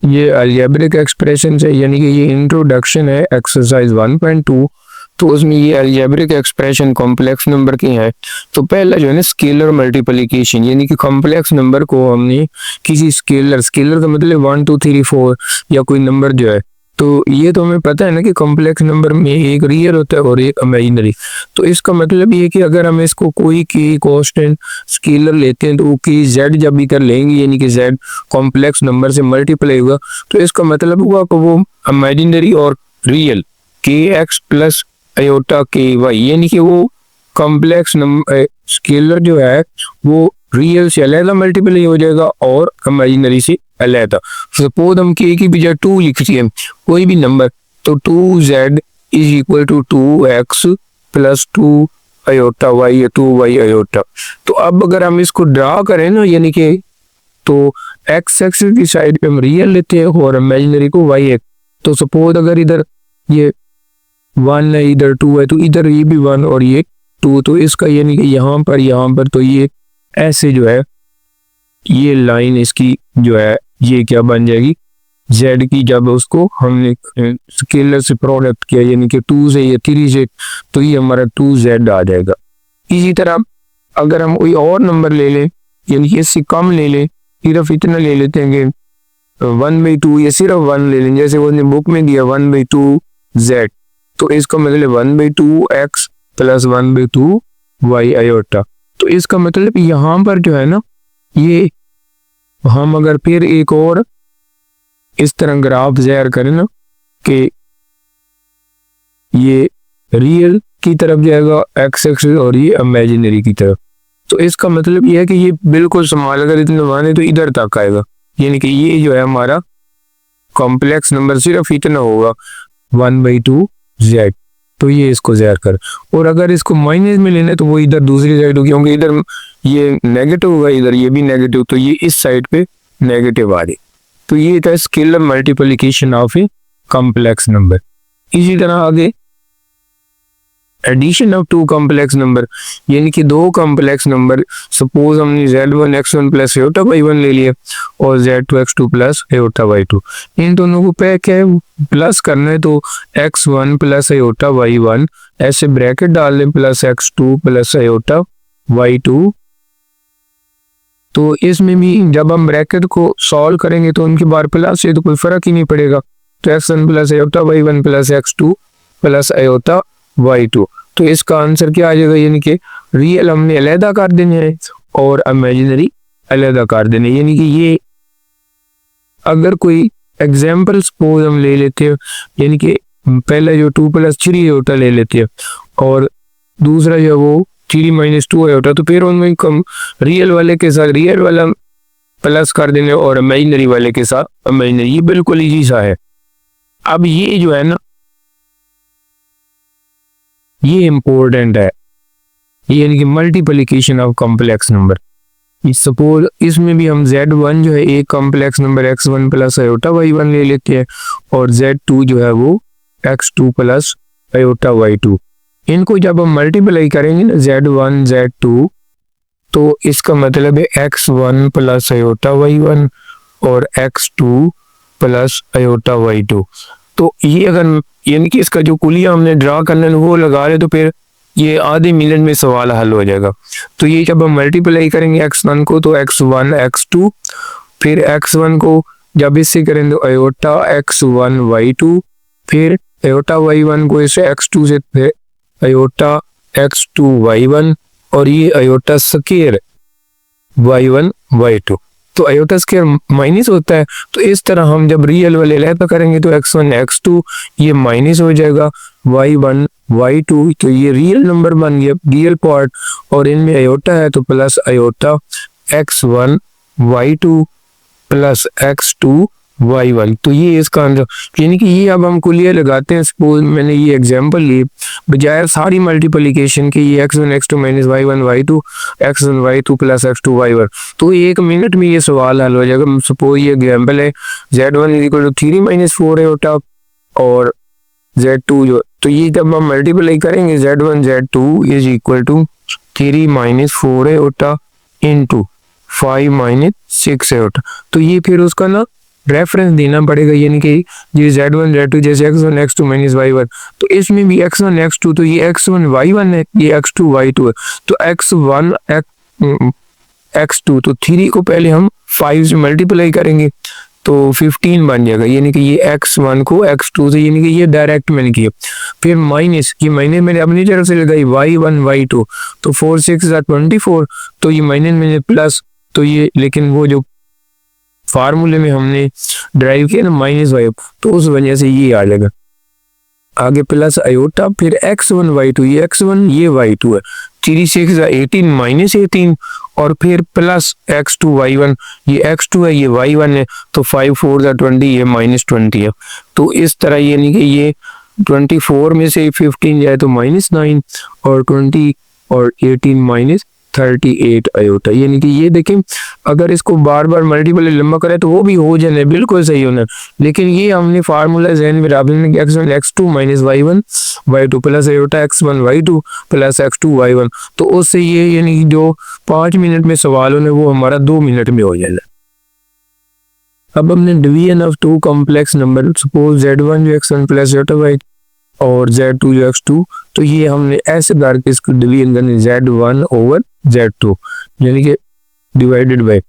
ये algebraic expression है, यानी कि ये इंट्रोडक्शन है एक्सरसाइज 1.2। तो उसमें ये अलजेब्रिक एक्सप्रेशन कॉम्प्लेक्स नंबर की है। तो पहला जो है ना स्केलर मल्टीप्लिकेशन, यानी कि कॉम्प्लेक्स नंबर को हमने किसी स्केलर का मतलब 1 2 3 4 या कोई नंबर जो है, तो ये तो हमें पता है ना कि कॉम्प्लेक्स नंबर में एक रियल होता है और एक इमेजिनरी। तो इसका मतलब ये कि अगर हम इसको कोई की कांस्टेंट स्केलर लेते हैं तो वो की जेड जब भी कर लेंगे, यानी कि जेड कॉम्प्लेक्स नंबर से मल्टीप्लाई होगा, तो इसका मतलब हुआ कि वो इमेजिनरी और रियल के एक्स प्लस आयोटा के वाई, यानी कि वो कॉम्प्लेक्स नंबर स्केलर जो है वो रियल से अलग मल्टीप्लाई हो जाएगा और इमेजिनरी से अलग। सपोज हम के की बजाय 2 लिखते हैं कोई भी नंबर, तो 2z is equal to 2x plus 2 iota y या 2y आयोटा। तो अब अगर हम इसको ड्रा करें ना, यानी कि तो एक्स एक्सिस की साइड पे हम रियल लेते हैं और इमेजिनरी को वाई है। तो सपोज अगर इधर ये 1 है, इधर 2 है, तो इधर ये भी 1 और ये 2, तो इसका यानी कि यहाँ पर तो ये ऐसे जो है ये लाइन इसकी जो है ये क्या बन जाएगी z की, जब उसको हमने स्केलर से प्रोडक्ट किया यानी कि 2 से या 3 से, तो ये हमारा 2z आ जाएगा। इसी तरह अगर हम कोई और नंबर ले लें, यानी कि इससे कम ले लें, सिर्फ इतना ले लेते हैं कि 1/2 या सिर्फ 1 ले लें, जैसे वो बुक में दिया 1/2 z, तो इसका मतलब 1/2 x प्लस 1/2 y आयोटा। तो इसका मतलब यहाँ पर जो है ना, ये हम अगर फिर एक और इस तरह ग्राफ ज़ाहिर करें ना कि ये रियल की तरफ जाएगा एक्स एक्सिस और ये इमेजिनरी की तरफ, तो इसका मतलब ये है कि ये बिल्कुल समान, अगर इतने माने तो इधर तक आएगा, यानी कि ये जो है हमारा कॉम्प्लेक्स नंबर सिर्फ इतना होगा 1/2 z। तो ये इसको ज़ाहिर कर, और अगर इसको माइनस में लेना है तो वो इधर दूसरी साइड होगी, क्योंकि इधर ये नेगेटिव होगा, इधर ये भी नेगेटिव, तो ये इस साइड पे नेगेटिव आ रही। तो ये था scalar multiplication of A complex number. इसी तरह आगे एडिशन ऑफ 2 कॉम्प्लेक्स नंबर, यानी कि 2 कॉम्प्लेक्स नंबर, सपोज हमने z1 x1 plus iota y1 ले लिया और z2 x2 plus iota y2, इन दोनों को पे क्या प्लस करना है, तो x1 प्लस आयोटा y1 ऐसे ब्रैकेट डाल लें plus x2 plus iota y2। तो इसमें भी जब हम ब्रैकेट को सॉल्व करेंगे तो उनके बाहर प्लस से तो कोई फर्क ही नहीं पड़ेगा, तो x1 plus iota y1 plus x2 plus iota y2। तो इसका आंसर क्या आ जाएगा, यानी कि रियल हमने अलहदा कर देने हैं और इमेजिनरी अलहदा कर देने, यानी कि ये अगर कोई एग्जाम्पल सपोज हम ले लेते हैं, यानी कि पहला जो 2 + 3 आयोटा ले लेते हैं और दूसरा जो वो 3 - 2 आयोटा, तो फिर उनमें कम रियल वाले के साथ रियल वाला प्लस कर देने और इमेजिनरी वाले के साथ इमेजिनरी, ये बिल्कुल इजी सा है। अब ये जो है ना ये इम्पोर्टेंट है, यानी कि multiplication of complex number. Suppose इसमें भी हम z1 जो है एक complex number x1 plus iota y1 ले लेते हैं और z2 जो है वो x2 प्लस आयोटा y2। इनको जब हम मल्टीप्लाई करेंगे ना z1 z2, तो इसका मतलब है x1 प्लस आयोटा y1 और x2 प्लस आयोटा y2। तो ये अगर यानी कि इसका जो कुलिया हमने ड्रा करना है वो लगा ले, तो फिर ये आधे मिनट में सवाल हल हो जाएगा। तो ये जब हम मल्टीप्लाई करेंगे x1 को तो x1 x2, फिर x1 को जब इससे करेंगे तो आयोटा x1 y2, फिर आयोटा y1 को इसे x2 से फिर आयोटा x2 y1 और ये आयोटा स्क्वायर y1 y2। तो आयोटा स्क्वायर माइनस होता है, तो इस तरह हम जब रियल वाले लेता करेंगे तो x1 x2 ये माइनस हो जाएगा y1 y2, तो ये रियल नंबर बन गया रियल पार्ट, और इनमें आयोटा है तो plus iota x1 y2 plus x2 y1। तो ये इसका आंसर, यानी कि ये अब हम कुलिया लगाते हैं। सपोज मैंने ये एग्जांपल ली, बजाय सारी मल्टीप्लिकेशन के ये x1 x2 minus y1 y2 x1 y2 plus x2 y1, तो 1 मिनट में ये सवाल हल हो जाएगा। सपोज ये एग्जांपल है z1 is equal to 3 - 4 iota और z2 जो, तो ये जब हम मल्टीप्लाई करेंगे z1 z2 is equal to 3 - 4 iota into 5 - 6 iota, तो ये फिर उसका ना रेफरेंस देना पड़ेगा, यानी कि ये z1 z2 जैसे x1 x2 माइनस y1, तो इसमें भी x1 x2, तो ये x1 y1 है, ये x2 y2 है, तो x1 x2, तो 3 को पहले हम 5 से मल्टीप्लाई करेंगे तो 15 बन जाएगा, यानी कि ये x1 को x2 से, यानी कि ये डायरेक्ट मैंने किया। फिर माइनस, ये माइनस मैंने अपनी तरफ से लगाई y1 y2, तो 4 6 24, तो ये माइनस मैंने प्लस, तो ये लेकिन वो जो फार्मूले में हमने ड्राइव किया ना माइनस वाई, तो उस वजह से ये आ जाएगा। आगे प्लस आयोटा, फिर x1 y2, ये x1 ये y2 है, 3 6 18 माइनस 18, और फिर प्लस x2 y1, ये x2 है ये y1 है, तो 5 4 20, ये माइनस 20 है। तो इस तरह यानी कि ये 24 में से 15 जाए तो माइनस 9, और 20 और 18 माइनस 38 आयोटा, यानी कि ये देखें अगर इसको बार बार मल्टीपल लंबा करें तो वो भी हो जाए, बिल्कुल सही होना, लेकिन ये हमने फार्मूला जहन में डालने कि x1 x2 minus y1 y2 plus iota x1 y2 plus x2 y1, तो उससे ये यानी जो 5 मिनट में सवाल होने वो हमारा 2 मिनट में हो जाएगा। अब हमने division of two complex number, suppose z1 जो x1 प्लस y और z2 जो x2, तो ये हमने ऐसे करके इसको डिवीजन करने z1 ओवर z2, यानी कि डिवाइडेड बाय,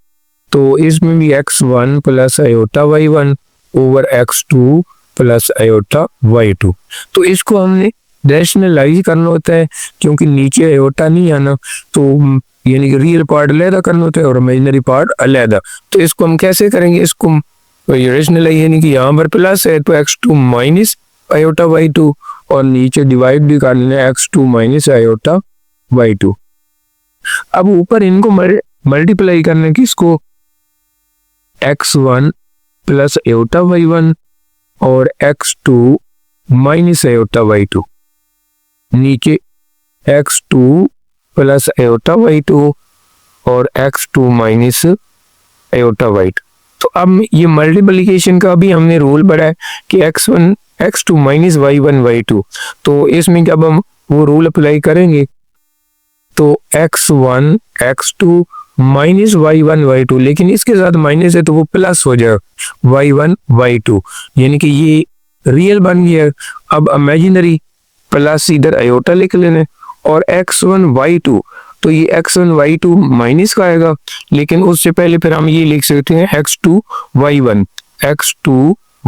तो इसमें भी x1 plus iota y1 over x2 plus iota y2, तो इसको हमने रैशनलाइज करना होता है क्योंकि नीचे आयोटा नहीं आना, तो यानी कि रियल पार्ट अलहदा करना होता है और इमेजिनरी पार्ट अलहदा। तो इसको हम कैसे करेंगे, इसको रैशनलाइज, यानी कि यहाँ पर प्लस है तो x2 माइनस आयोटा y2, और नीचे डिवाइड भी कर लेना x2 माइनस आयोटा y2। अब ऊपर इनको मल्टीप्लाई करने की, इसको x1 प्लस आयोटा y1 और x2 माइनस आयोटा y2, नीचे x2 प्लस आयोटा y2 और x2 माइनस आयोटा y2। तो अब ये मल्टीप्लिकेशन का भी हमने रूल पढ़ा है कि x1 x2 minus y1 y2, तो इसमें जब हम वो रूल अप्लाई करेंगे तो x1 x2 minus y1 y2, लेकिन इसके साथ माइनस है तो वो प्लस हो जाएगा y1 y2, यानी कि ये रियल बन गया। अब इमेजिनरी प्लस इधर आयोटा लिख लेने, और x1 y2, तो ये x1 y2 माइनस का आएगा, लेकिन उससे पहले फिर हम ये लिख सकते हैं x2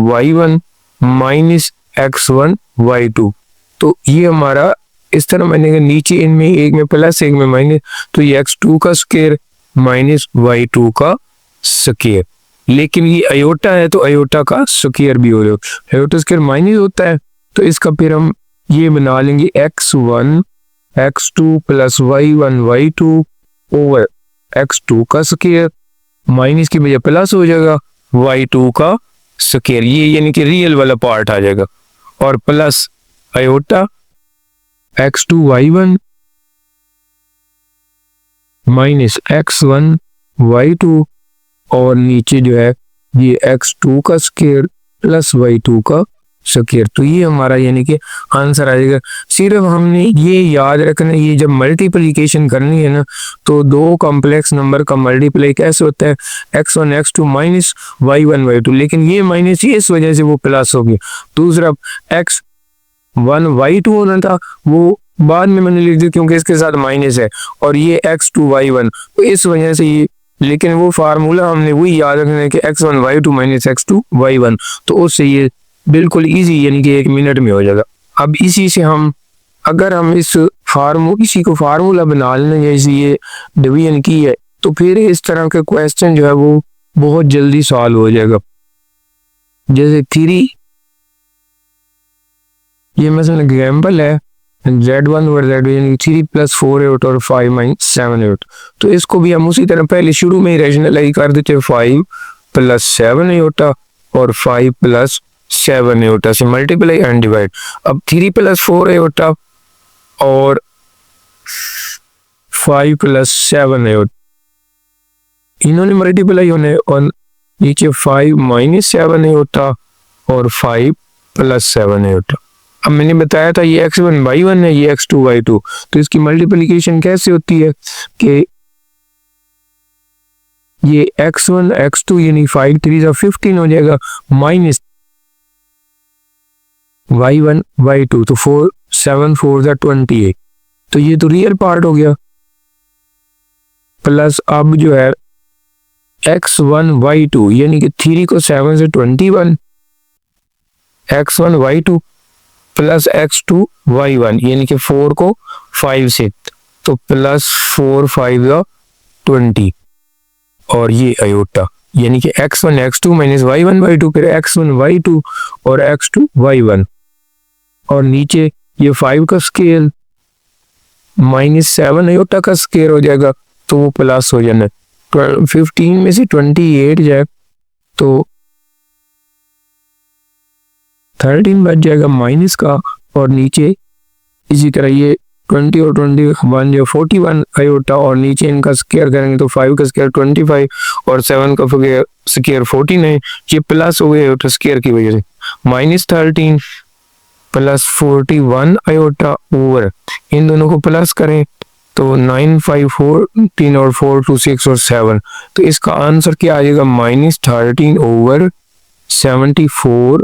y1 minus x1 y2, तो ये हमारा इस तरह मैंने नीचे इनमें एक में प्लस एक में माइनस, तो ये x2 का स्क्वायर माइनस y2 का स्क्वायर, लेकिन ये आयोटा है तो आयोटा का स्क्वायर भी हो जाएगा, आयोटा स्क्वायर माइनस होता है, तो इसका फिर हम ये बना लेंगे x1 x2 plus y1 y2 over x2 का स्क्वायर, माइनस की बजाय प्लस हो जाएगा y2 का स्क्वायर, ये यानी कि रियल वाला पार्ट आ जाएगा, और plus iota x2 y1 minus x1 y2, और नीचे जो है ये x2 का स्क्वायर प्लस y2 का स्क्वायर, तो ये हमारा यानी कि आंसर आ जाएगा। सिर्फ हमने ये याद रखना, ये जब मल्टीप्लिकेशन करनी है ना, तो दो कॉम्प्लेक्स नंबर का मल्टीप्लाई कैसे होता है, x1 x2 minus y1 y2, लेकिन ये माइनस ये इस वजह से वो प्लस हो गया। दूसरा x1 y2 होना था, वो बाद में मैंने लिख दिया क्योंकि इसके साथ माइनस है, और ये x2 y1, तो इस वजह से ये, लेकिन वो फार्मूला हमने वही याद रखना है कि x1 y2 minus x2 y1, तो उससे ये बिल्कुल इजी, यानी कि 1 मिनट में हो जाएगा। अब इसी से हम अगर हम इसी को फार्मूला बना लें, जैसे ये डिवीजन की है, तो फिर इस तरह के क्वेश्चन जो है वो बहुत जल्दी सॉल्व हो जाएगा। जैसे 3, ये मसलन एग्जाम्पल है z1 ओवर z2, यानी 3 प्लस 4 8 और 5 माइनस 7 8, तो इसको भी हम उसी तरह पहले शुरू में ही रैशनलाइज कर देते हैं, 5 प्लस 7 आयोटा और 5 प्लस 7 आयोटा से मल्टीप्लाई एंड डिवाइड। अब 3 प्लस 4 आयोटा और 5 प्लस 7 आयोटा, इन्होंने मल्टीप्लाई होने, और नीचे 5 माइनस 7 आयोटा और 5 प्लस 7 आयोटा। अब मैंने बताया था ये x1 y1 है, ये x2 y2, तो इसकी मल्टीप्लिकेशन कैसे होती है कि ये x1 x2 यानी 5 3 15 हो जाएगा, माइनस y1 y2 तो 4 7 4 28, तो ये तो रियल पार्ट हो गया। प्लस अब जो है x1 y2 यानी कि 3 को 7 से 21, x1 y2 plus x2 y1 यानी कि 4 को 5 से, तो प्लस 4 5 20 और ये अयोटा यानी कि x1 x2 minus y1 y2 फिर x1 y2 और x2 y1 और नीचे ये 5 का स्केल माइनस 7 अयोटा का स्केल हो जाएगा, तो वो प्लस हो जाना 15 में से 28 जाए तो 13 बच जाएगा माइनस का, और नीचे इसी तरह ये 20 और 21 जो 41 अयोटा और नीचे इनका स्केयर करेंगे तो 5 का स्केयर 25 और 7 का स्केयर 14 है, ये प्लस हो गए अयोटा स्केयर की वजह से, माइनस 13 प्लस 41 अयोटा ओवर इन दोनों को प्लस करें तो 9 5 4 3 और 4 2 6 और 7, तो इसका आंसर क्या आ जाएगा माइनस 13 ओवर 74,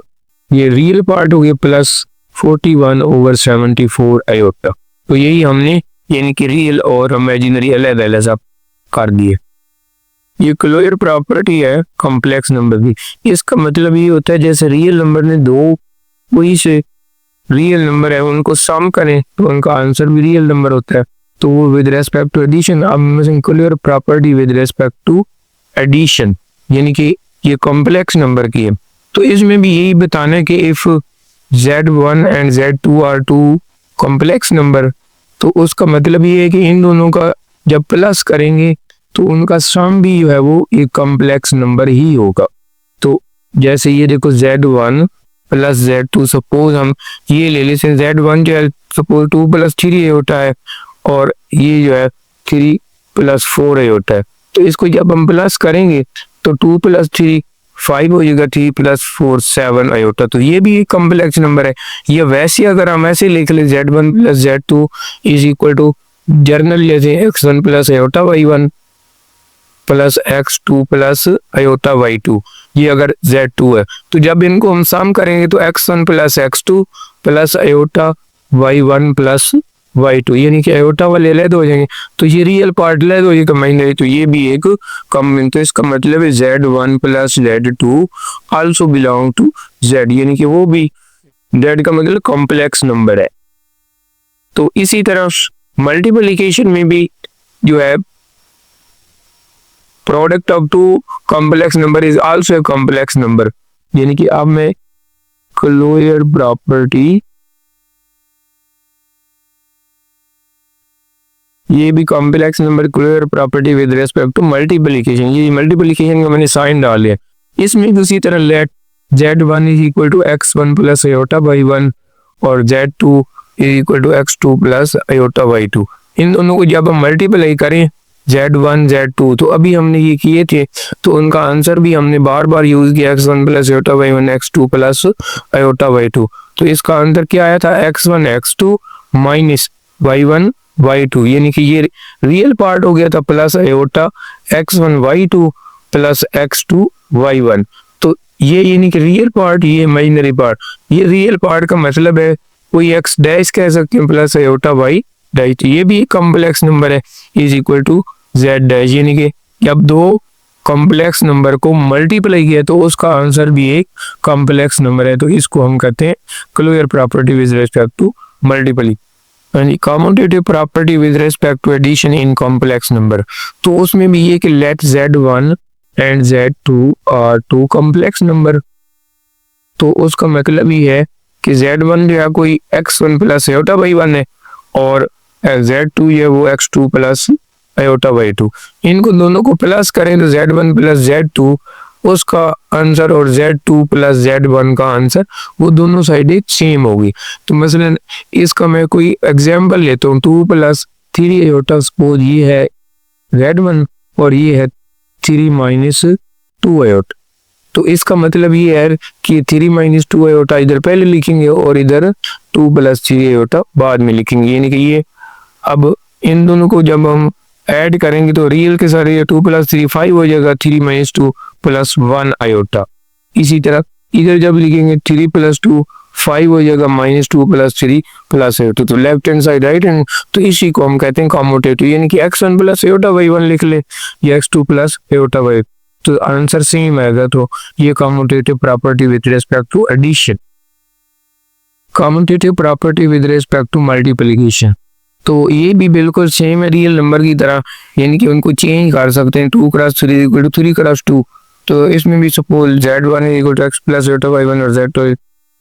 ये रियल पार्ट हो गया, प्लस 41 ओवर 74 अयोटा। तो यही हमने यानी कि रियल और इमेजिनरी अलग-अलग कर दिए। ये क्लोजर प्रॉपर्टी है कॉम्प्लेक्स नंबर की। इसका मतलब ये होता है जैसे रियल नंबर ने दो वही से रियल नंबर है उनको सम करें तो उनका आंसर भी रियल नंबर होता है, तो वो विद रेस्पेक्ट टू एडिशन। अब closure property with respect to addition यानी कि ये कॉम्प्लेक्स नंबर की है, तो इसमें भी यही बताना है कि if Z1 and Z2 are two complex number, तो उसका मतलब ये है कि इन दोनों का जब प्लस करेंगे तो उनका सम भी जो है वो एक कॉम्प्लेक्स नंबर ही होगा। तो जैसे ये देखो Z1 प्लस Z2, सपोज हम ये ले लेते, Z1 जो है सपोज 2 + 3 होता है और ये जो है 3 + 4 होता है, तो इसको जब हम प्लस करेंगे तो 2 + 3 5 हो जाएगा, 3 + 4 7 अयोटा, तो ये भी एक कॉम्प्लेक्स नंबर है। ये वैसे अगर हम ऐसे लिख ले Z1 + Z2 is equal to journal जैसे x1 + iota y1 plus x2 + iota y2, ये अगर Z2 है तो जब इनको हम सम करेंगे तो x1 + x2 plus iota y1 + y2 यानी कि अयोटा वाले अलग हो जाएंगे, तो ये रियल पार्ट अलग हो जाएगा माइनरी, तो ये भी एक कॉमन, तो इसका मतलब है Z1 + Z2 also belong to Z यानी कि वो भी Z का मतलब कॉम्प्लेक्स नंबर है। तो इसी तरह मल्टीप्लिकेशन में भी जो है product of two complex number is also a complex number, यानी कि अब मैं क्लोजर प्रॉपर्टी ये भी complex number closure property with respect to multiplication, ये मल्टीप्लिकेशन का मैंने साइन डाल लिया। इसमें उसी तरह let Z1 is equal to x1 + iota y1 और Z2 is equal to x2 + iota y2, इन दोनों को जब हम मल्टीप्लाई करें Z1 Z2 तो अभी हमने ये किए थे, तो उनका आंसर भी हमने बार बार यूज किया x1 + iota y1 x2 + iota y2, तो इसका आंसर क्या आया था x1 x2 minus y1 y2 यानी कि ये रियल पार्ट हो गया था plus iota x1 y2 plus x2 y1, तो ये यानी कि रियल पार्ट, ये इमेजिनरी पार्ट। ये रियल पार्ट का मतलब है कोई x डैश कह सकते हैं प्लस अयोटा y डैश, ये भी एक कॉम्प्लेक्स नंबर है is equal to z dash, यानी कि जब दो कॉम्प्लेक्स नंबर को मल्टीप्लाई किया तो उसका आंसर भी एक कॉम्प्लेक्स नंबर है, तो इसको हम कहते हैं closure property with respect to multiply. Commutative property with respect to addition in complex number, तो उसमें भी ये कि let Z1 and Z2 are two complex number, तो उसका मतलब ही है कि Z1 जो है कोई x1 + अयोटा y1 है और Z2 ये वो x2 + अयोटा y2, इनको दोनों को प्लस करें तो Z1 + Z2 उसका आंसर और Z2 + Z1 का आंसर वो दोनों साइड एक सेम होगी। तो मसलन इसका मैं कोई एग्जांपल लेता हूँ, 2 + 3 अयोटा, सपोज ये है Z1 और ये है 3 - 2 अयोटा, तो इसका मतलब ये है कि 3 - 2 अयोटा इधर पहले लिखेंगे और इधर 2 + 3 अयोटा बाद में लिखेंगे, यानी कि ये अब इन दोनों को जब हम ऐड करेंगे तो रियल के साथ ये 2 + 3 5 हो जाएगा, 3 - 2 + 1 आयोटा। इसी तरह इधर जब लिखेंगे 3 + 2 5 हो जाएगा, -2 + 3 + आयोटा। तो left hand side right hand, तो इसी को हम कहते हैं कॉम्यूटेटिव, यानी कि x1 + आयोटा y1 लिख ले या x2 + आयोटा y, तो आंसर सेम आएगा। तो ये commutative property with respect to addition. Commutative property with respect to multiplication, तो ये भी बिल्कुल सेम है रियल नंबर की तरह, यानी कि उनको चेंज कर सकते हैं। 2 × 3 = 3 × 2, तो इसमें भी suppose z1 = x + iota y1 और z2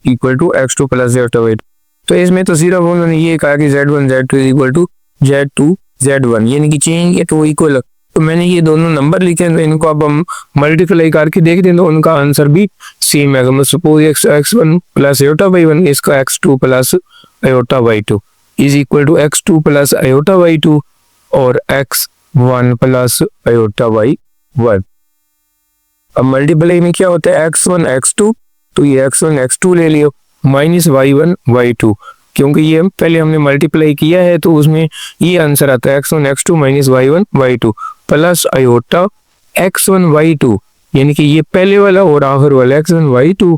= x2 + आयोटा y2। तो इसमें तो सिर्फ उन्होंने ये कहा कि z1 z2 = z2 z1, यानी कि चेंज है तो इक्वल। तो मैंने ये दोनों नंबर लिखे हैं, तो इनको अब हम मल्टीप्लाई करके देखते हैं तो उनका आंसर भी सेम है। सपोज x1 + आयोटा y1, इसका x2 + iota y2 = x2 + iota y2 और x1 + आयोटा y1। अब मल्टीप्लाई में क्या होता है, x1 x2, तो ये x1 x2 ले लियो -y1 y2, क्योंकि ये पहले हमने मल्टीप्लाई किया है तो उसमें ये आंसर आता है x1 x2 - y1 y2 plus iota x1 y2, यानी कि ये पहले वाला और आखिर वाला x1 y2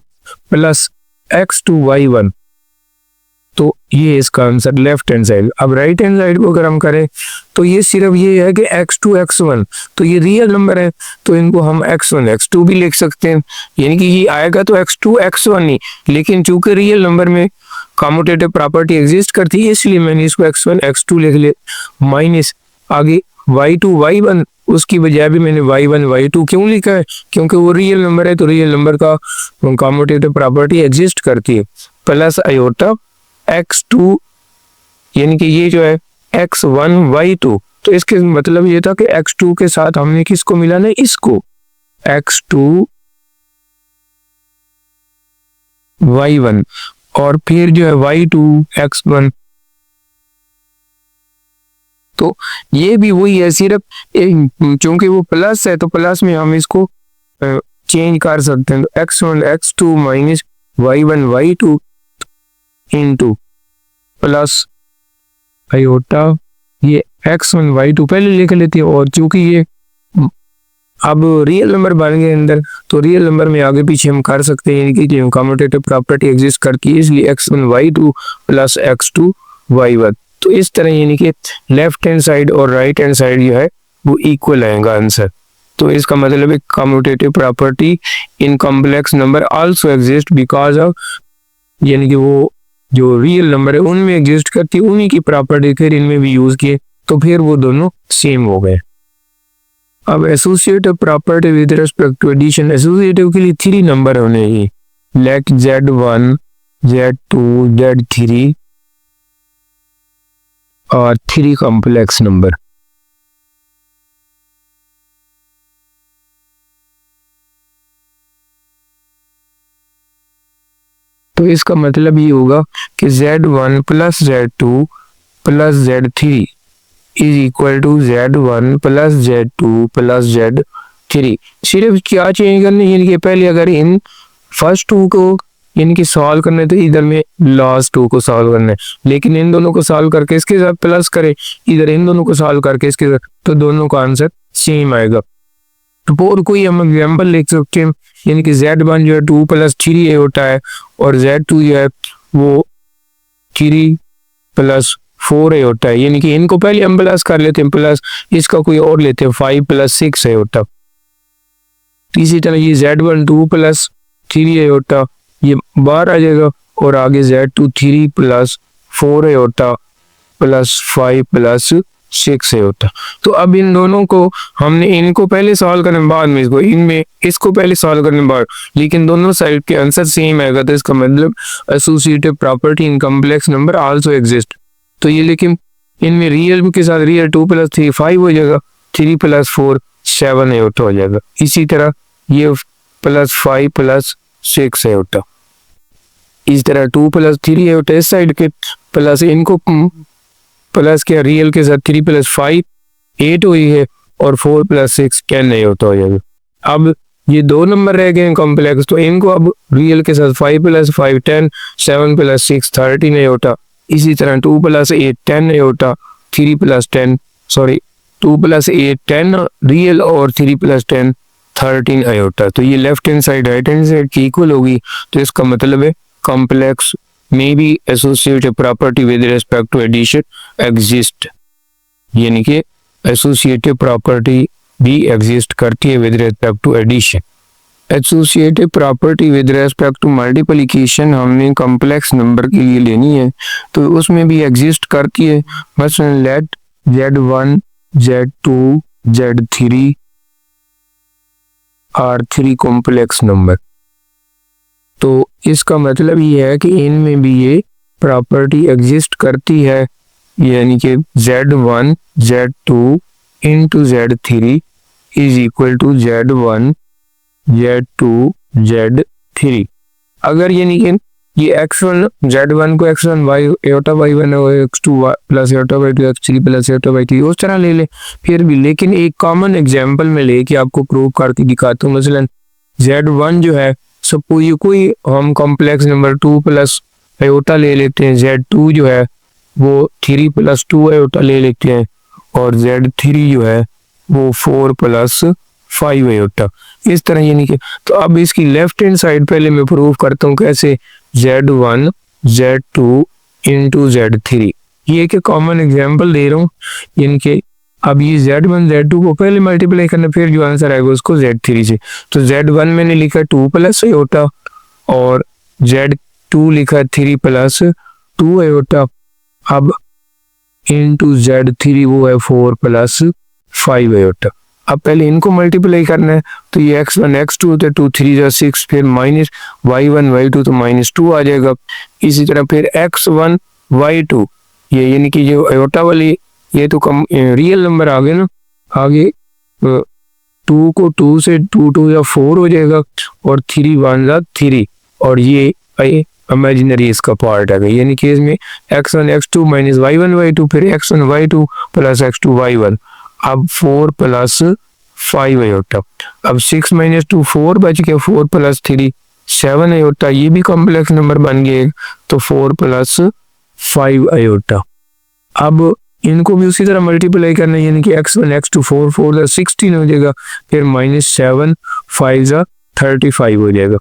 plus x2 y1। तो ये इसका आंसर लेफ्ट हैंड साइड। अब राइट हैंड साइड को अगर हम करें तो ये सिर्फ ये है कि x2 x1, तो ये रियल नंबर है तो इनको हम x1 x2 भी लिख सकते हैं, यानी कि ये आएगा तो x2 x1 ही, लेकिन चूंकि रियल नंबर में कम्यूटेटिव प्रॉपर्टी एग्जिस्ट करती है इसलिए मैंने इसको x1 x2 लिख लिया। माइनस आगे y2 y1, उसकी बजाय भी मैंने y1 y2 क्यों लिखा है, क्योंकि वो रियल नंबर है तो रियल नंबर का कम्यूटेटिव प्रॉपर्टी एग्जिस्ट करती है। प्लस आयोटा x2, यानी कि ये जो है x1 y2, तो इसके मतलब ये था कि x2 के साथ हमने किसको मिलाना है, इसको x2 y1 और फिर जो है y2 x1। तो ये भी वही है, सिर्फ चूंकि वो प्लस है तो प्लस में हम इसको चेंज कर सकते हैं। तो x1 x2 minus y1 y2 into plus iota ये x1 y2 पहले लिख लेते हैं, और चूंकि ये अब रियल नंबर बन गए अंदर तो रियल नंबर में आगे पीछे हम कर सकते हैं, यानी कि कम्यूटेटिव प्रॉपर्टी एग्जिस्ट करती है इसलिए x1 y2 plus x2 y1। तो इस तरह यानी कि लेफ्ट हैंड साइड और राइट हैंड साइड जो है वो इक्वल आएगा आंसर। तो इसका मतलब है commutative property in complex number also exist because of, यानी कि वो जो रियल नंबर है उनमें एग्जिस्ट करती है, उन्हीं की प्रॉपर्टी फिर इनमें भी यूज किए तो फिर वो दोनों सेम हो गए। अब associative property with respect to addition, associative के लिए 3 नंबर होने ही, लेट z1 z2 z3 और 3 कॉम्प्लेक्स नंबर। तो इसका मतलब ये होगा कि z1 plus z2 plus z3 = z1 plus z2 plus z3। सिर्फ क्या चेंज करने, यानी कि पहले अगर इन फर्स्ट 2 को यानी कि सॉल्व करने तो इधर में लास्ट 2 को सॉल्व करना है, लेकिन इन दोनों को सॉल्व करके इसके साथ प्लस करें, इधर इन दोनों को सॉल्व करके इसके साथ, तो दोनों का आंसर सेम आएगा। तो और कोई हम एग्जाम्पल लिख सकते हैं, यानी कि z1 जो है 2 + 3 होता है और z2 जो है वो 3 + 4 होता है, यानी कि इनको पहले हम प्लस कर लेते हैं, प्लस इसका कोई और लेते हैं 5 + 6 होता। इसी तरह ये z1 2 + 3 होता, ये बाहर आ जाएगा और आगे z2 3 + 4 होता प्लस 5 + 6 होता। तो अब इन दोनों को हमने इनको पहले सॉल्व करने बाद में इसको इनमें इसको पहले सॉल्व करने बाद, लेकिन दोनों साइड के आंसर सेम आएगा। तो इसका मतलब associative property in complex number also exist. तो ये लेकिन इनमें रियल के साथ रियल 2 + 3 5 हो जाएगा, 3 + 4 7 होता हो जाएगा। इसी तरह ये +5 + 6 होता, इस तरह 2 + 3 होता इस साइड के, प्लस इनको प्लस क्या रियल के साथ 3 + 5 8 हुई है और 4 + 6 10 होता हो जाएगा। अब ये 2 नंबर रह गए कॉम्प्लेक्स, तो इनको अब रियल के साथ 5 + 5 10 7 + 6 13 होता। इसी तरह 2 + 8 10 होता, 3 + 10 सॉरी 2 + 8 10 रियल और 3 + 10 13 आयोटा। तो ये left hand side right hand side की इक्वल होगी। तो इसका मतलब है कॉम्प्लेक्स मे बी associative property with respect to addition exist, यानी कि एसोसिएटिव प्रॉपर्टी भी एग्जिस्ट करती है with respect to addition. Associative property with respect to multiplication हमने कॉम्प्लेक्स नंबर के लिए लेनी है, तो उसमें भी एग्जिस्ट करती है। मसलन late Z1 Z2 Z3 are 3 complex number. तो इसका मतलब ये है कि इनमें भी ये प्रॉपर्टी एग्जिस्ट करती है, यानी कि Z1 Z2 into Z3 is equal to Z1 Z2 Z3। अगर यानी कि ये x1 Z1 को x1 y एटा y1 और x2 plus iota y2 x3 plus iota y3 उस तरह ले ले फिर भी, लेकिन एक कॉमन एग्जांपल में लेके आपको प्रूव करके दिखाता हूँ। मसलन Z1 जो है, सपोज ये कोई हम कॉम्प्लेक्स नंबर 2 प्लस आयोटा ले लेते हैं, Z2 जो है वो 3 + 2 आयोटा ले लेते हैं, और Z3 जो है वो 4 + 5 आयोटा, इस तरह यानी कि। तो अब इसकी लेफ्ट हैंड साइड पहले मैं प्रूव करता हूँ कैसे, Z1 Z2 इंटू Z3। ये एक कॉमन एग्जांपल दे रहा हूँ, यानी कि अब ये Z1 Z2 को पहले मल्टीप्लाई करना, फिर जो आंसर आएगा उसको Z3 से। तो Z1 मैंने लिखा 2 + आयोटा और Z2 लिखा 3 + 2 आयोटा। अब इंटू Z3 वो है 4 + 5 आयोटा। अब पहले इनको मल्टीप्लाई करना है, तो ये x1 x2 होता है, 2 3 6, फिर माइनस y1 y2 तो -2 आ जाएगा। इसी तरह फिर x1 y2, ये यानी कि जो आयोटा वाली ये तो कम रियल नंबर आ गए ना, आगे 2 को 2 से 2 2 या 4 हो जाएगा, और 3 1 जा 3, और ये इमेजिनरी इसका पार्ट है, यानी कि इसमें x1 x2 minus y1 y2 फिर x1 y2 plus x2 y1। अब 4 + 5 आयोटा। अब 6 - 2 4 बच गया, 4 + 3 7 आयोटा, ये भी कॉम्प्लेक्स नंबर बन गए, तो 4 + 5 आयोटा। अब इनको भी उसी तरह मल्टीप्लाई करना है, यानी कि x1 x2 4 4 16 हो जाएगा, फिर -7 5 35 हो जाएगा,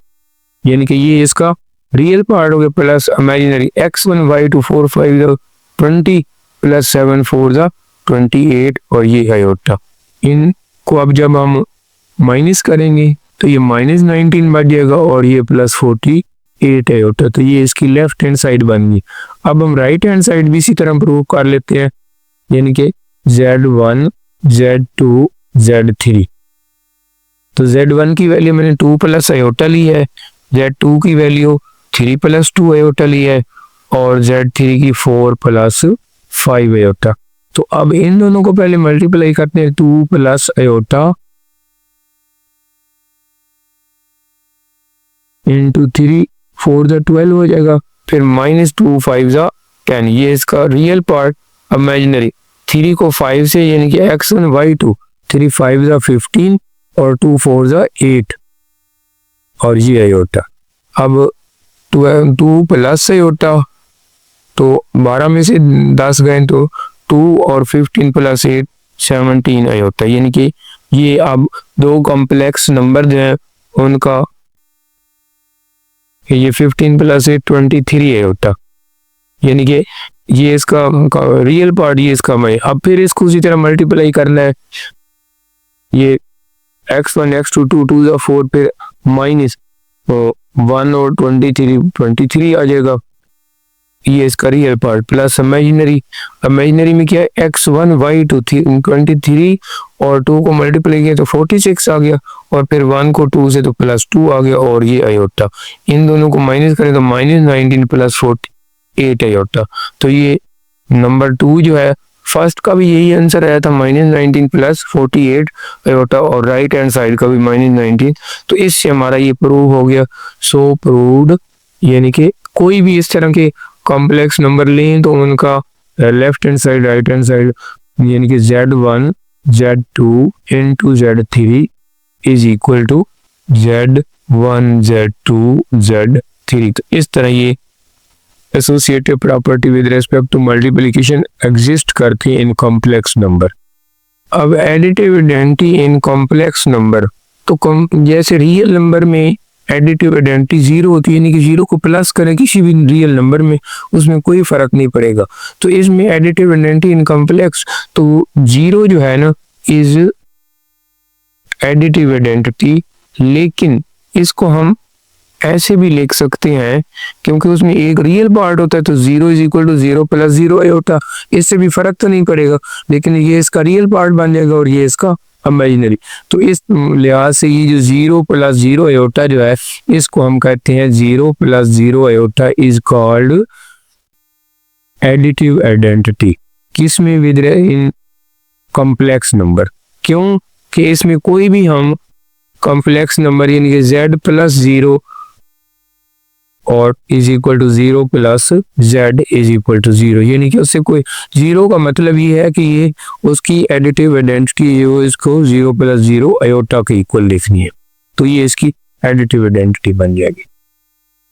यानी कि ये इसका रियल पार्ट हो गया, plus imaginary x1 y2 4 5 20 plus 7 4 28, और ये आयोटा। इनको अब जब हम माइनस करेंगे तो ये -19 बच जाएगा, और ये प्लस 48 आयोटा। तो ये इसकी लेफ्ट हैंड साइड बन गई। अब हम राइट हैंड साइड भी इसी तरह प्रूव कर लेते हैं, यानी कि Z1 Z2 Z3। तो Z1 की वैल्यू मैंने 2 + आयोटा ली है, Z2 की वैल्यू 3 + 2 आयोटा ली है, और Z3 की 4 + 5 आयोटा। तो अब इन दोनों को पहले मल्टीप्लाई करते हैं, 2 + आयोटा इंटू 3 4 12 हो जाएगा, फिर -2 5 10, ये इसका रियल पार्ट। इमेजिनरी 3 को 5 से, यानी कि x1 y2 3 5 15 और 2 4 8, और ये आयोटा। अब 2 + आयोटा, तो 12 में से 10 गए, तो 2 और 15 + 8 17 आयोटा, यानी कि ये अब दो कॉम्प्लेक्स नंबर जो है उनका ये 15 + 8 23 आयोटा, यानी कि ये इसका रियल पार्ट, ये इसका मैं। अब फिर इसको उसी तरह मल्टीप्लाई करना है, ये x1 x2 2 2 4 फिर -1 और 23 आ जाएगा, ये इसका रियल पार्ट, प्लस इमेजिनरी में क्या है, x1 y2 23 और 2 को मल्टीप्लाई किया तो 46 आ गया, और फिर 1 को 2 से तो +2 आ गया, और ये आयोटा। इन दोनों को माइनस करें तो -19 + 48 आयोटा। तो ये नंबर 2 जो है, फर्स्ट का भी यही आंसर आया था, -19 + 48 आयोटा, और राइट हैंड साइड का भी -19। तो इससे हमारा ये प्रूव हो गया। सो प्रूव्ड, यानी कि कोई भी इस तरह के कॉम्प्लेक्स नंबर लें तो उनका left hand side right hand side, यानी कि Z1 Z2 into Z3 is equal to Z1 Z2 Z3। तो इस तरह ये associative property with respect to multiplication exist करती है इन कॉम्प्लेक्स नंबर। अब additive identity in complex number, तो जैसे रियल नंबर में एडिटिव आइडेंटिटी जीरो होती है, यानी कि जीरो को प्लस करें किसी भी रियल नंबर में उसमें कोई फर्क नहीं पड़ेगा। तो इसमें एडिटिव आइडेंटिटी इन कॉम्प्लेक्स, तो जीरो जो है ना इज एडिटिव आइडेंटिटी, लेकिन इसको हम ऐसे भी लिख सकते हैं क्योंकि उसमें एक रियल पार्ट होता है, तो zero is equal to zero plus zero होता, इससे भी फर्क तो नहीं पड़ेगा, लेकिन ये इसका रियल पार्ट बन जाएगा और ये इसका इमेजिनरी। तो इस लिहाज से ये जो जीरो प्लस जीरो आयोटा जो है इसको हम कहते हैं zero plus zero iota is called additive identity. किसमें? Within complex number. क्यों कि इसमें कोई भी हम कॉम्प्लेक्स नंबर यानी कि z प्लस जीरो और is equal to zero plus z is equal to zero, यानी कि उससे कोई जीरो का मतलब ये है कि ये उसकी एडिटिव आइडेंटिटी जो इसको जीरो प्लस जीरो आयोटा के इक्वल लिखनी है, तो ये इसकी एडिटिव आइडेंटिटी बन जाएगी।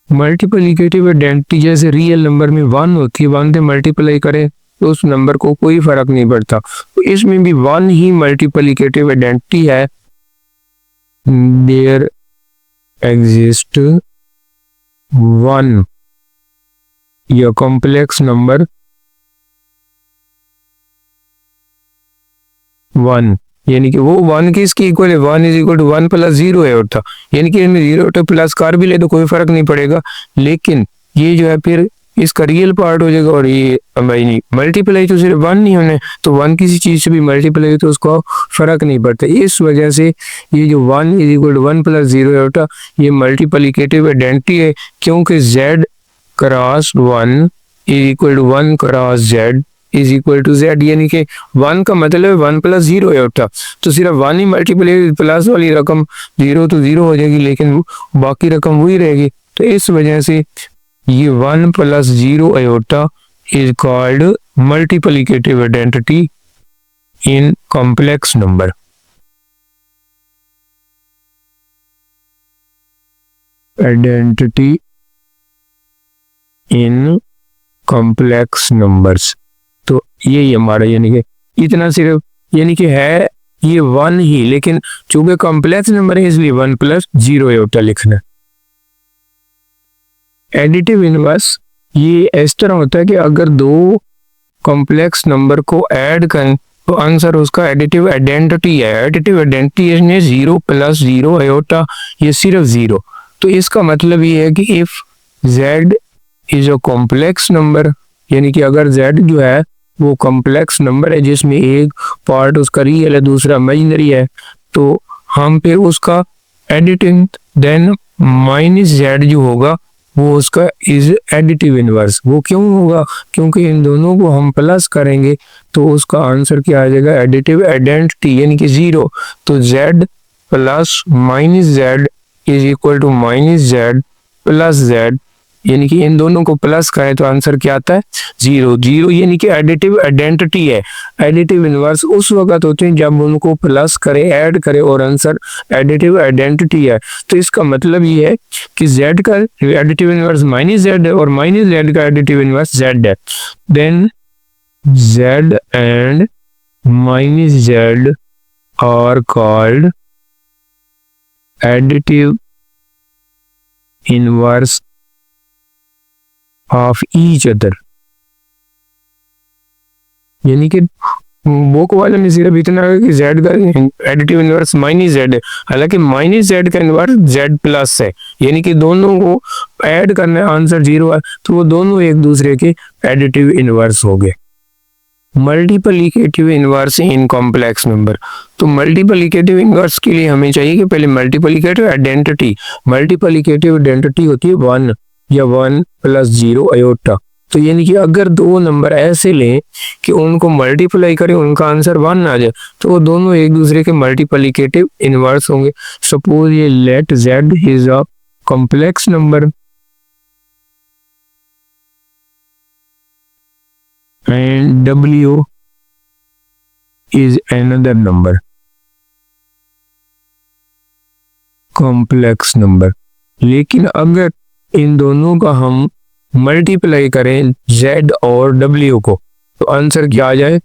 मल्टीप्लिकेटिव आइडेंटिटी जैसे रियल नंबर में 1 होती है, 1 से मल्टीप्लाई करें तो उस नंबर को कोई फर्क नहीं पड़ता, तो इसमें भी 1 ही मल्टीप्लिकेटिव आइडेंटिटी है। देयर एग्जिस्ट 1 या कॉम्प्लेक्स नंबर 1, यानी कि वो 1 किसकी इक्वल है? 1 is equal to 1 plus zero है होता, यानी कि इनमें जीरो तो प्लस कर भी ले तो कोई फर्क नहीं पड़ेगा, लेकिन ये जो है फिर इसका रियल पार्ट हो जाएगा और ये नहीं मल्टीप्लाई तो सिर्फ 1 नहीं होने, तो 1 किसी चीज से भी मल्टीप्लाई तो उसको फर्क नहीं पड़ता। इस वजह से ये जो 1 is equal to 1 plus zero होता ये मल्टीप्लिकेटिव आइडेंटिटी है, क्योंकि z cross 1 is equal to 1 cross z is equal to z, यानी कि 1 का मतलब 1 प्लस जीरो होता, तो सिर्फ 1 ही मल्टीप्लाई प्लस वाली रकम जीरो तो जीरो हो जाएगी, लेकिन बाकी रकम वही रहेगी। तो इस वजह से ये 1 plus zero iota is called multiplicative identity in complex number. Identity in complex numbers, तो यही हमारा यानी कि इतना सिर्फ यानी कि है ये 1 ही, लेकिन चूंकि कॉम्प्लेक्स नंबर है इसलिए 1 प्लस जीरो आयोटा लिखना। एडिटिव इनवर्स ये इस तरह होता है कि अगर दो कॉम्प्लेक्स नंबर को ऐड करें तो आंसर उसका एडिटिव आइडेंटिटी है। एडिटिव आइडेंटिटी इसमें जीरो प्लस जीरो आयोटा ये सिर्फ जीरो, तो इसका मतलब ये है कि if z is a complex number, यानी कि अगर z जो है वो कॉम्प्लेक्स नंबर है जिसमें एक पार्ट उसका रियल है दूसरा इमेजिनरी है, तो हम फिर उसका एडिटिंग देन माइनस z जो होगा वो उसका इज एडिटिव इनवर्स। वो क्यों होगा? क्योंकि इन दोनों को हम प्लस करेंगे तो उसका आंसर क्या आ जाएगा? एडिटिव आइडेंटिटी यानी कि जीरो। तो z plus minus z is equal to minus z plus z, यानी कि इन दोनों को प्लस करें तो आंसर क्या आता है? जीरो। जीरो यानी कि एडिटिव आइडेंटिटी है। एडिटिव इनवर्स उस वक्त होते हैं जब उनको प्लस करे ऐड करे और आंसर एडिटिव आइडेंटिटी है। तो इसका मतलब ये है कि z का एडिटिव इनवर्स माइनस z है और माइनस z का एडिटिव इनवर्स z है। Then z and minus z are called additive inverse of each other, यानी कि बुक वाले में सिर्फ इतना है कि z का एडिटिव इनवर्स माइनस z है, हालांकि माइनस z का इनवर्स z प्लस है, यानी कि दोनों को ऐड करना है आंसर जीरो है, तो वो दोनों एक दूसरे के एडिटिव इनवर्स हो गए। मल्टीप्लिकेटिव इनवर्स इन कॉम्प्लेक्स नंबर, तो मल्टीप्लिकेटिव इनवर्स के लिए हमें चाहिए कि पहले मल्टीप्लिकेटिव आइडेंटिटी, मल्टीप्लिकेटिव आइडेंटिटी होती है 1 या 1 प्लस जीरो आयोटा। तो यानी कि अगर दो नंबर ऐसे लें कि उनको मल्टीप्लाई करें उनका आंसर 1 आ जाए तो वो दोनों एक दूसरे के मल्टीप्लिकेटिव इनवर्स होंगे। सपोज ये let z is a complex number and w is another number, complex number. लेकिन अगर इन दोनों का हम मल्टीप्लाई करें z और w को तो आंसर क्या आ जाए?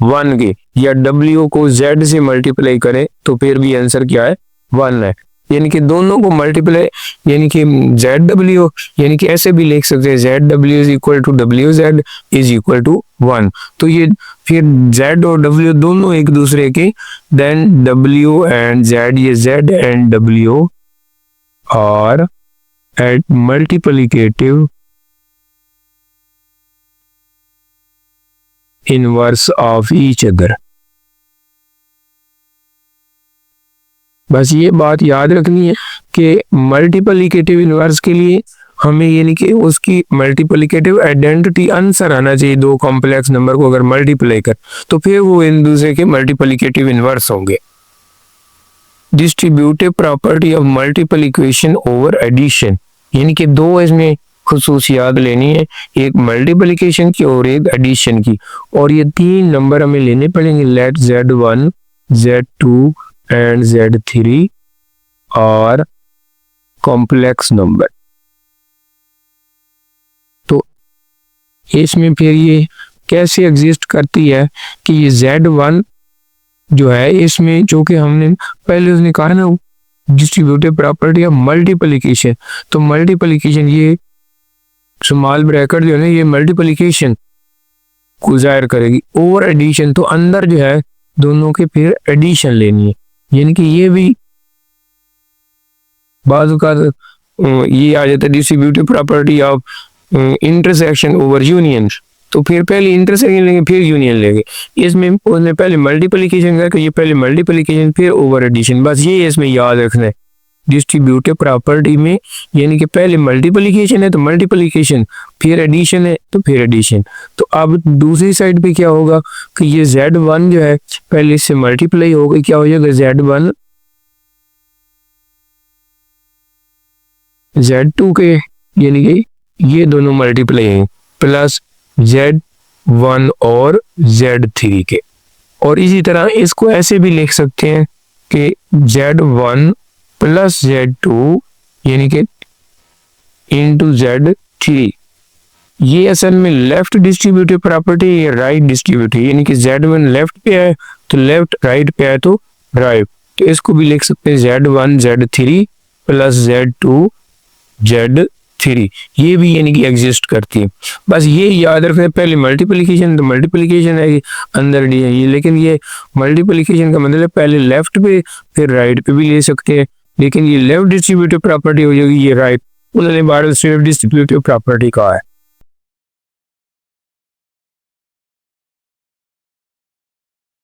1 के, या W को Z से मल्टीप्लाई करें तो फिर भी आंसर क्या है 1 है। यानी कि दोनों को मल्टीप्लाई यानी कि ZW यानी कि ऐसे भी लिख सकते हैं ZW is equal to WZ is equal to 1। तो ये फिर Z और W दोनों एक दूसरे के, देन W एंड Z, ये Z and W are at multiplicative inverse of each other. बस ये बात याद रखनी है कि मल्टीप्लिकेटिव इनवर्स के लिए हमें यानी कि उसकी मल्टीप्लिकेटिव आइडेंटिटी आंसर आना चाहिए। दो कॉम्प्लेक्स नंबर को अगर मल्टीप्लाई कर तो फिर वो एक दूसरे के मल्टीप्लिकेटिव इनवर्स होंगे। Distributive property of multiplication over addition, यानी कि दो इसमें खुसूसियात लेनी है, एक मल्टीप्लिकेशन की और एक एडिशन की, और ये तीन नंबर हमें लेने पड़ेंगे। Late Z1 Z2 and Z3 और कॉम्प्लेक्स नंबर। तो इसमें फिर ये कैसे एग्जिस्ट करती है कि ये Z1 जो है इसमें, जो कि हमने पहले उसने कहा ना डिस्ट्रीब्यूटिव प्रॉपर्टी ऑफ मल्टीप्लिकेशन, तो मल्टीप्लिकेशन ये स्मॉल ब्रैकेट जो है ना ये मल्टीप्लिकेशन को जाहिर करेगी। ओवर एडिशन तो अंदर जो है दोनों के फिर एडिशन लेनी है, यानी कि ये भी बाजू का ये आ जाता है distributive property of intersection over union. तो फिर पहले इंटरसेक्शन लेंगे फिर यूनियन लेंगे। इसमें उसने पहले मल्टीप्लिकेशन करके ये पहले मल्टीप्लिकेशन फिर ओवर एडिशन, बस ये इसमें याद रखना है डिस्ट्रीब्यूटिव प्रॉपर्टी में, यानी कि पहले मल्टीप्लिकेशन है तो मल्टीप्लिकेशन, फिर एडिशन है तो फिर एडिशन। तो अब दूसरी साइड पे क्या होगा कि ये Z1 जो है पहले इससे मल्टीप्लाई होगा, क्या हो जाएगा Z1 Z2 के, यानी कि ये दोनों मल्टीप्लाई हैं, प्लस Z1 और Z3 के। और इसी तरह इसको ऐसे भी लिख सकते हैं कि Z1 प्लस Z2 यानी कि इंटू Z3। ये असल में लेफ्ट डिस्ट्रीब्यूटिव प्रॉपर्टी है, राइट डिस्ट्रीब्यूटिव, यानी कि Z1 लेफ्ट पे है तो लेफ्ट, राइट पे है तो राइट। तो इसको भी लिख सकते हैं Z1 Z3 plus Z2 Z3, ये भी यानी कि एग्जिस्ट करती है। बस ये याद रखना, पहले मल्टीप्लिकेशन तो मल्टीप्लिकेशन है अंदर डी है ये, लेकिन ये मल्टीप्लिकेशन का मतलब पहले लेफ्ट पे फिर राइट पे भी ले सकते हैं, लेकिन ये लेफ्ट डिस्ट्रीब्यूटिव प्रॉपर्टी हो जाएगी, ये राइट। उन्होंने बार सिर्फ डिस्ट्रीब्यूटिव प्रॉपर्टी कहा है।